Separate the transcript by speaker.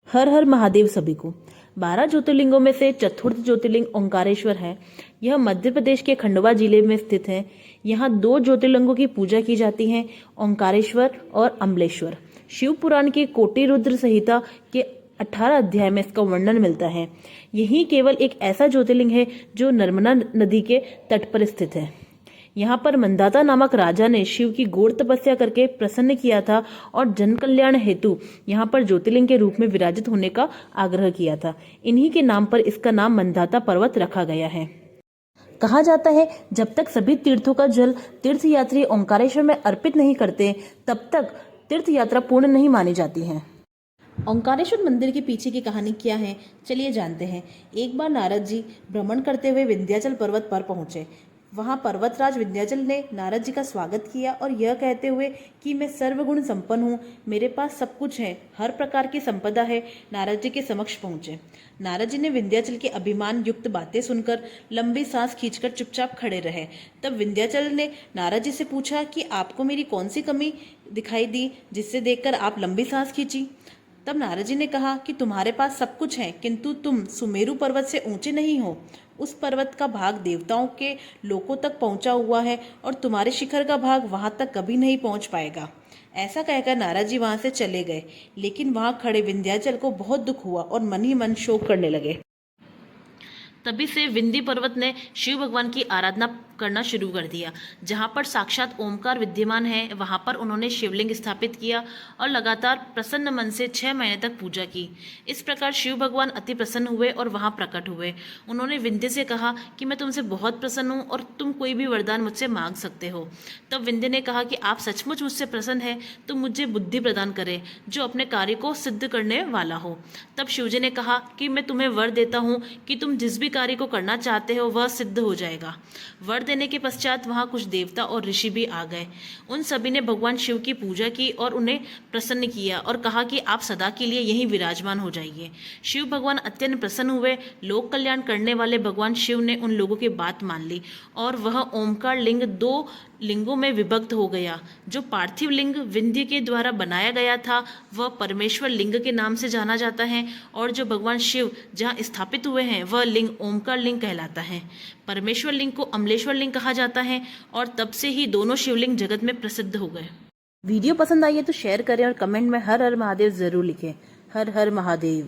Speaker 1: हर हर महादेव सभी को। 12 ज्योतिर्लिंगों में से चतुर्थ ज्योतिर्लिंग ओंकारेश्वर है। यह मध्य प्रदेश के खंडवा जिले में स्थित है। यहाँ 2 ज्योतिर्लिंगों की पूजा की जाती है, ओंकारेश्वर और अम्लेश्वर। शिव पुराण की कोटि रुद्र संहिता के 18 अध्याय में इसका वर्णन मिलता है। यही केवल एक ऐसा ज्योतिर्लिंग है जो नर्मदा नदी के तट पर स्थित है। यहाँ पर मंदाता नामक राजा ने शिव की घोर तपस्या करके प्रसन्न किया था और जन कल्याण हेतु यहाँ पर ज्योतिर्लिंग के रूप में विराजित होने का आग्रह किया था। इन्हीं के नाम पर इसका नाम मंदाता पर्वत रखा गया है। कहा जाता है जब तक सभी तीर्थों का जल तीर्थयात्री ओंकारेश्वर में अर्पित नहीं करते तब तक तीर्थ यात्रा पूर्ण नहीं मानी जाती है। ओंकारेश्वर मंदिर के पीछे की कहानी क्या है, चलिए जानते हैं। एक बार नारद जी भ्रमण करते हुए विंध्याचल पर्वत पर पहुंचे। वहां पर्वतराज विंध्याचल ने नारद जी का स्वागत किया और यह कहते हुए कि मैं सर्वगुण संपन्न हूँ, मेरे पास सब कुछ है, हर प्रकार की संपदा है, नारद जी के समक्ष पहुंचे। नारद जी ने विंध्याचल की अभिमान युक्त बातें सुनकर लंबी सांस खींचकर चुपचाप खड़े रहे। तब विंध्याचल ने नारद जी से पूछा कि आपको मेरी कौन सी कमी दिखाई दी जिससे देखकर आप लंबी सांस खींची। तब नारद जी ने कहा कि तुम्हारे पास सब कुछ है, किंतु तुम सुमेरु पर्वत से ऊंचे नहीं हो। उस पर्वत का भाग देवताओं के लोकों तक पहुंचा हुआ है और तुम्हारे शिखर का भाग वहां तक कभी नहीं पहुंच पाएगा। ऐसा कहकर नारद जी वहां से चले गए, लेकिन वहां खड़े विंध्याचल को बहुत दुख हुआ और मन ही मन शोक करने लगे। तभी से विंध्य पर्वत ने शिव भगवान की आराधना करना शुरू कर दिया। जहाँ पर साक्षात ओमकार विद्यमान है वहाँ पर उन्होंने शिवलिंग स्थापित किया और लगातार प्रसन्न मन से 6 महीने तक पूजा की। इस प्रकार शिव भगवान अति प्रसन्न हुए और वहाँ प्रकट हुए। उन्होंने विंध्य से कहा कि मैं तुमसे बहुत प्रसन्न हूँ और तुम कोई भी वरदान मुझसे मांग सकते हो। तब विंध्य ने कहा कि आप सचमुच मुझसे प्रसन्न है तो मुझे बुद्धि प्रदान करें जो अपने कार्य को सिद्ध करने वाला हो। तब शिवजी ने कहा कि मैं तुम्हें वर देता हूँ कि तुम जिस भी कार्य को करना चाहते हो वह सिद्ध हो जाएगा। वर देने के पश्चात वहां कुछ देवता और ऋषि भी आ गए। उन सभी ने भगवान शिव की पूजा की और उन्हें प्रसन्न किया और कहा कि आप सदा के लिए यहीं विराजमान हो जाइए। शिव भगवान अत्यंत प्रसन्न हुए। लोक कल्याण करने वाले भगवान शिव ने उन लोगों की बात मान ली और वह ओमकार लिंग 2 लिंगों में विभक्त हो गया। जो पार्थिव लिंग विंध्य के द्वारा बनाया गया था वह परमेश्वर लिंग के नाम से जाना जाता है और जो भगवान शिव जहाँ स्थापित हुए हैं वह लिंग ओमकार लिंग कहलाता है। परमेश्वर लिंग को अमलेश्वर लिंग कहा जाता है और तब से ही दोनों शिवलिंग जगत में प्रसिद्ध हो गए। वीडियो पसंद आई है तो शेयर करें और कमेंट में हर हर महादेव जरूर लिखें। हर हर महादेव।